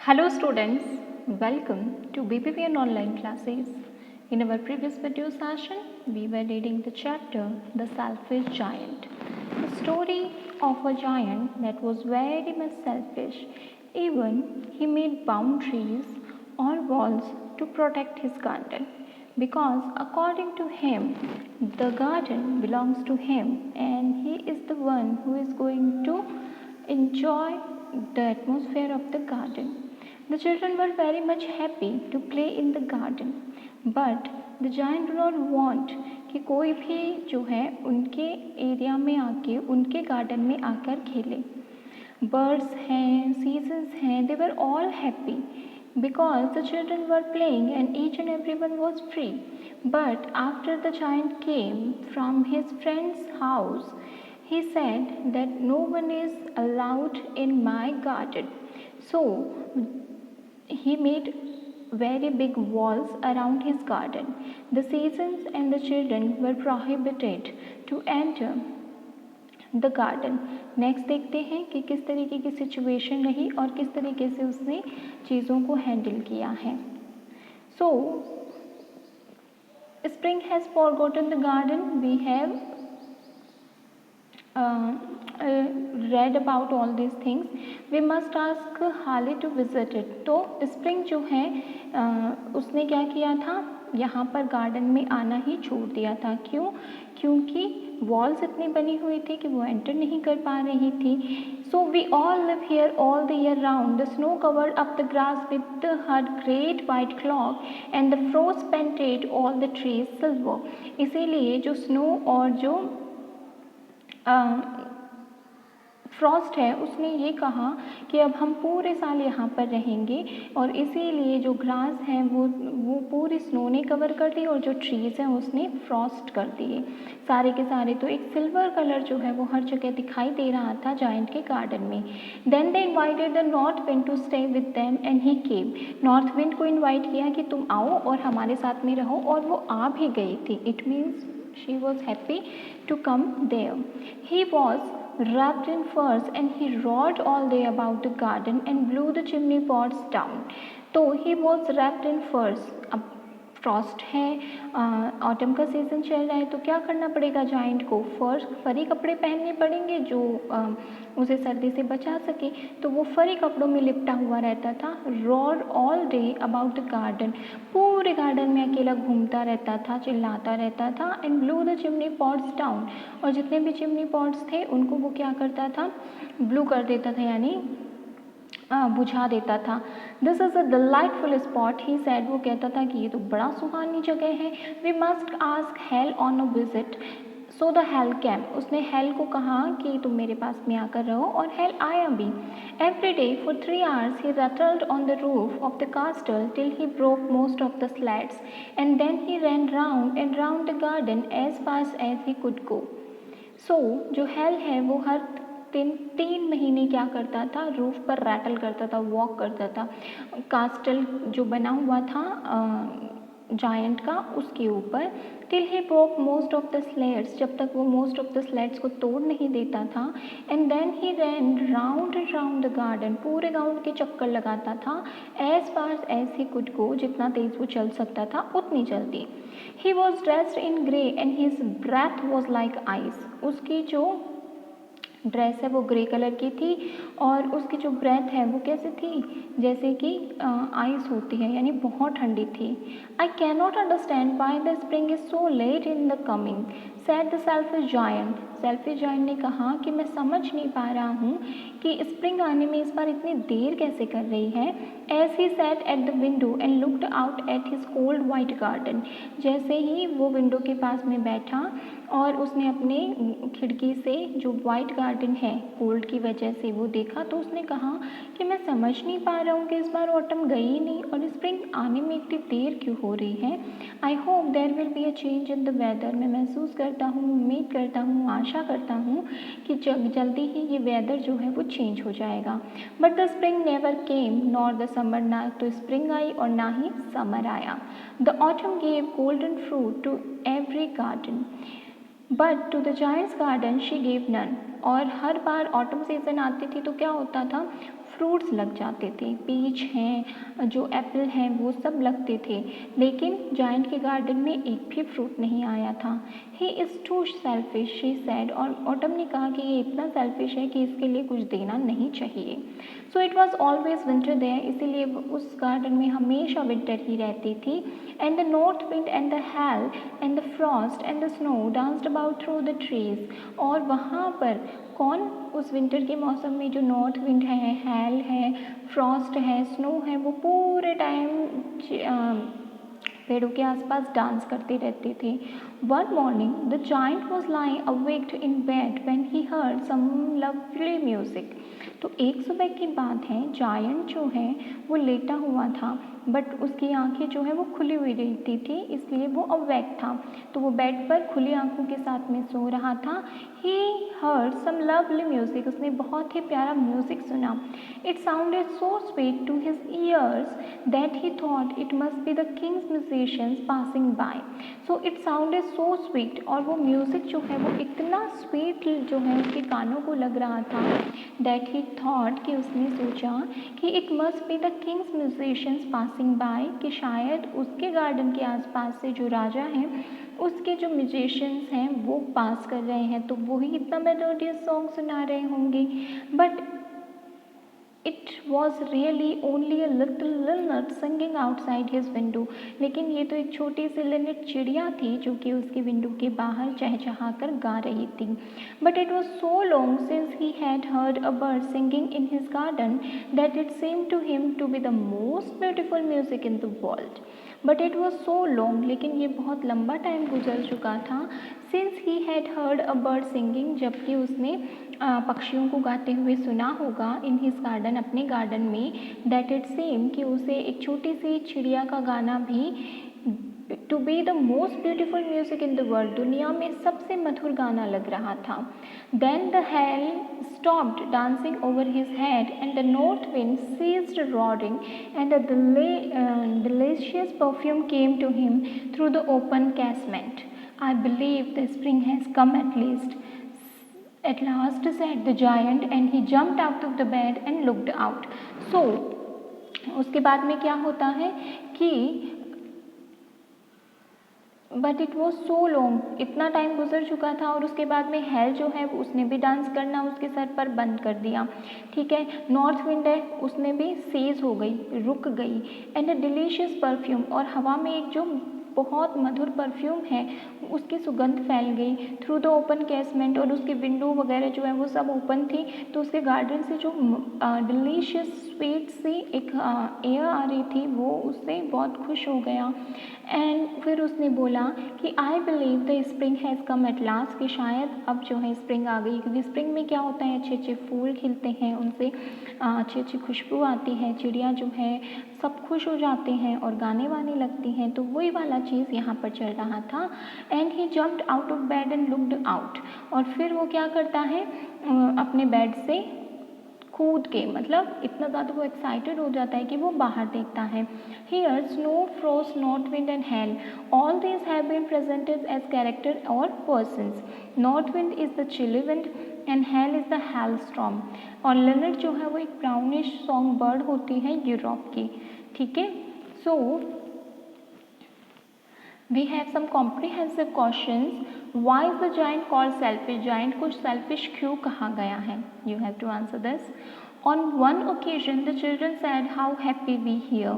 Hello students, welcome to BPPN online classes. In our previous video session, we were reading the chapter The Selfish Giant. The story of a giant that was very much selfish. Even he made boundaries or walls to protect his garden because according to him, the garden belongs to him and he is the one who is going to enjoy the atmosphere of the garden. The children were very much happy to play in the garden, but the giant do not want कि कोई भी जो है उनके area में आके उनके garden में आकर खेले. Birds हैं, seasons हैं, they were all happy because the children were playing and each and everyone was free. But after the giant came from his friend's house, he said that no one is allowed in my garden. So he made very big walls around his garden. The seasons and the children were prohibited to enter the garden. Next देखते हैं कि किस तरीके की situation रही और किस तरीके से उसने चीज़ों को हैंडल किया है. So spring has forgotten the garden. We have read about all these things. We must ask Hale to visit it. तो स्प्रिंग जो है उसने क्या किया था, यहाँ पर गार्डन में आना ही छोड़ दिया था. क्यों? क्योंकि वॉल्स इतनी बनी हुई थी कि वो एंटर नहीं कर पा रही थी. So we all live here all the year round. The snow covered up the grass with her great white cloak and the frost painted all the trees silver. इसीलिए जो स्नो और जो फ्रॉस्ट है उसने ये कहा कि अब हम पूरे साल यहाँ पर रहेंगे और इसीलिए जो ग्रास है वो पूरी स्नो ने कवर कर दी और जो ट्रीज़ हैं उसने फ्रॉस्ट कर दिए सारे के सारे. तो एक सिल्वर कलर जो है वो हर जगह दिखाई दे रहा था जायंट के गार्डन में. Then they invited the north wind to stay with them and he came. North wind को इन्वाइट किया कि तुम आओ और हमारे साथ में रहो और वो आ भी गई थी. It means she was happy to come there. He was wrapped in furs and he roared all day about the garden and blew the chimney pots down. तो he was wrapped in furs. अब Frost है, autumn का season चल रहा है, तो क्या करना पड़ेगा जाइंट को? फरी कपड़े पहनने पड़ेंगे जो उसे सर्दी से बचा सके. तो वो फरी कपड़ों में लिपटा हुआ रहता था. Roar all day about the garden. पूरे गार्डन में अकेला घूमता रहता था, चिल्लाता रहता था. And blue the chimney pots down. और जितने भी चिमनी पॉट्स थे उनको वो क्या करता था? ब्लू कर देता था, यानी बुझा देता था. This is a delightful spot, he sad. वो कहता था कि ये तो बड़ा सुहानी जगह है. We must ask hail on a visit. So the hail came. उसने हेल को कहा कि तुम मेरे पास में आकर रहो और हेल आया भी. Every day for 3 hours he rattled on the roof of the castle till he broke most of the slats and then he ran round and round the garden as fast as he could go. So जो hail है वो हर 3 महीने क्या करता था? Roof पर rattle करता था, वॉक करता था. कास्टल जो बना हुआ था जायंट का उसके ऊपर. Till he broke most of the slates. जब तक वो मोस्ट ऑफ द स्लेट्स को तोड़ नहीं देता था. And then he ran round and round the garden. पूरे गार्डन के चक्कर लगाता था. As fast as he could go. जितना तेज वो चल सकता था उतनी जल्दी. He was dressed in grey and his breath was like ice. उसकी जो ड्रेस है वो ग्रे कलर की थी और उसकी जो ब्रेथ है वो कैसे थी? जैसे कि आइस होती है, यानी बहुत ठंडी थी. I can not understand why the spring is so let in the coming sad the selfish giant. Selfish giant ने कहा कि मैं समझ नहीं पा रहा हूँ कि स्प्रिंग आने में इस बार इतनी देर कैसे कर रही है. As he sat at the window and looked out at his cold white garden. जैसे ही वो विंडो के पास में बैठा और उसने अपने खिड़की से जो वाइट गार्डन है कोल्ड की वजह से वो देखा, तो उसने कहा कि मैं समझ नहीं पा रहा हूँ कि इस बार ऑटम गई नहीं और स्प्रिंग आने में इतनी देर क्यों हो रही है. I hope there will be a change in the weather. मैं महसूस करता हूँ, उम्मीद करता हूँ, आशा करता हूँ कि जल्दी ही ये वेदर जो है वो चेंज हो जाएगा. But the spring never came nor the summer. ना तो स्प्रिंग आई और ना ही समर आया. The autumn gave golden fruit to every garden but to the giant's garden she gave none. और हर बार ऑटम सीजन आती थी तो क्या होता था? फ्रूट्स लग जाते थे, पीच हैं, जो एप्पल हैं वो सब लगते थे, लेकिन जायंट के गार्डन में एक भी फ्रूट नहीं आया था। He is too selfish she said, और ऑटम ने कहा कि ये इतना सेल्फिश है कि इसके लिए कुछ देना नहीं चाहिए। So it was always winter there, इसीलिए उस गार्डन में हमेशा विंटर ही रहती थी। And the north wind and the hail and the frost and the snow danced about through the trees, और वहाँ पर कौन उस विंटर के मौसम में जो नॉर्थ विंड है, हेल है, फ्रॉस्ट है, स्नो है, वो पूरे टाइम पेड़ों के आसपास डांस करते रहते थे। One morning the giant was lying awaked in bed when he heard some lovely music. तो एक सुबह की बात है, जायंट जो है वो लेटा हुआ था, बट उसकी आंखें जो है वो खुली हुई रहती थी, इसलिए वो अवेक था। तो वो बेड पर खुली आंखों के साथ में सो रहा था। He heard some lovely music, उसने बहुत ही प्यारा म्यूजिक सुना। It sounded so sweet to his ears that he thought it must be the king's musicians passing by. So it sounded so sweet, और वो म्यूजिक जो है वो इतना स्वीट जो है उसके कानों को लग रहा था, दैट ही थॉट, कि उसने सोचा कि it must be the king's musicians passing bye, कि शायद उसके गार्डन के आसपास से जो राजा हैं उसके जो म्यूजिशियंस हैं वो पास कर रहे हैं, तो वही इतना मेलोडियस सॉन्ग सुना रहे होंगे। But it was really only a little linnet singing outside his window, लेकिन ये तो एक छोटी सी लिनट चिड़िया थी जो कि उसके विंडो के बाहर चहचहा कर गा रही थी। But it was so long since he had heard a bird singing in his garden that it seemed to him to be the most beautiful music in the world. But it was so long, लेकिन ये बहुत लंबा time गुजर चुका था, since he had heard a bird singing, जबकि उसने पक्षियों को गाते हुए सुना होगा इन हिज गार्डन, अपने गार्डन में, दैट इट सेम, कि उसे एक छोटी सी चिड़िया का गाना भी to be the most beautiful music in the world, दुनिया में सबसे मधुर गाना लग रहा था। Then the hail stopped dancing over his head and the north wind ceased roaring and a delicious perfume came to him through the open casement. I believe the spring has come at last said the giant, and he jumped out of the bed and looked out. So उसके बाद में क्या होता है कि but it was so long, इतना time गुजर चुका था, और उसके बाद में हेल जो है उसने भी डांस करना उसके सर पर बंद कर दिया। ठीक है, नॉर्थ विंड है उसने भी सीज हो गई, रुक गई। एंड अ डिलीशियस परफ्यूम, और हवा में एक जो बहुत मधुर परफ्यूम है उसकी सुगंध फैल गई थ्रू द ओपन कैसमेंट, और उसकी विंडो वगैरह जो है वो सब ओपन थी, तो उसके गार्डन से जो डिलीशियस स्वीट सी एक एयर आ रही थी वो उससे बहुत खुश हो गया। एंड फिर उसने बोला कि I believe the spring has come at last, कि शायद अब जो है स्प्रिंग आ गई, क्योंकि स्प्रिंग में क्या होता है, अच्छे अच्छे फूल खिलते हैं, उनसे अच्छी अच्छी खुशबू आती है, चिड़िया जो है सब खुश हो जाते हैं और गाने वाने लगती हैं, तो वही वाला चीज़ यहाँ पर चल रहा था। And he jumped out of bed and looked out, और फिर वो क्या करता है, अपने बेड से कूद के, मतलब इतना ज़्यादा वो एक्साइटेड हो जाता है कि वो बाहर देखता है। Here snow, frost, north wind and hail, all these have been presented as character or persons. North wind is the chilly wind and hail is the hailstorm, और लिनट जो है वो एक ब्राउनिश सॉन्ग बर्ड होती है Europe की। ठीक है, सो we have some comprehensive questions. Why is the giant called selfish? Giant को selfish क्यों कहा गया है? You have to answer this. On one occasion, the children said, "How happy we here."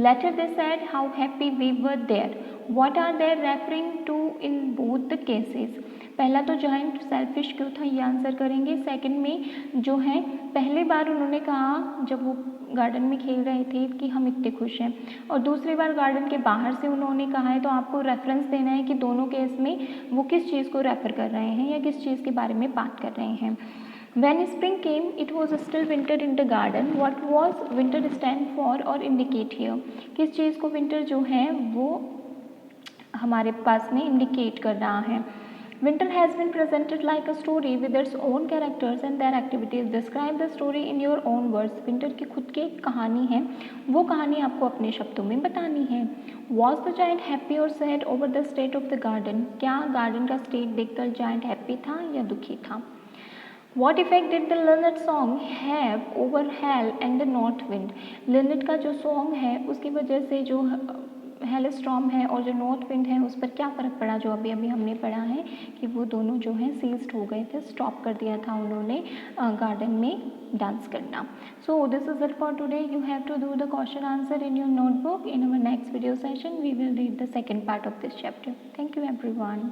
Later, they said, "How happy we were there." What are they referring to in both the cases? पहला तो giant selfish क्यों था, ये answer करेंगे। Second में जो है, पहली बार उन्होंने कहा जब वो गार्डन में खेल रहे थे कि हम इतने खुश हैं, और दूसरी बार गार्डन के बाहर से उन्होंने कहा है, तो आपको रेफरेंस देना है कि दोनों केस में वो किस चीज़ को रेफर कर रहे हैं या किस चीज़ के बारे में बात कर रहे हैं। When spring came, it was still winter in the garden. What was winter stand for or indicate here? किस चीज़ को winter जो है वो हमारे पास में indicate कर रहा है। Winter has been presented like a story with its own characters and their activities. Describe the story in your own words. Winter की खुद की एक कहानी है, वो कहानी आपको अपने शब्दों में बतानी है। Was the giant happy or sad over the state of the garden? क्या गार्डन का स्टेट देखकर giant happy था या दुखी था? What effect did the Linnet song have over Hal and the North Wind? Lynette का जो सॉन्ग है उसकी वजह से जो हेलस्टॉर्म है और जो नॉर्थ विंड है उस पर क्या फ़र्क पड़ा, जो अभी अभी हमने पढ़ा है कि वो दोनों जो हैं सीज्ड हो गए थे, स्टॉप कर दिया था उन्होंने गार्डन में डांस करना. So this is it for today. You have to do the question answer in your notebook. In our next video session we will read the second part of this chapter. Thank you everyone.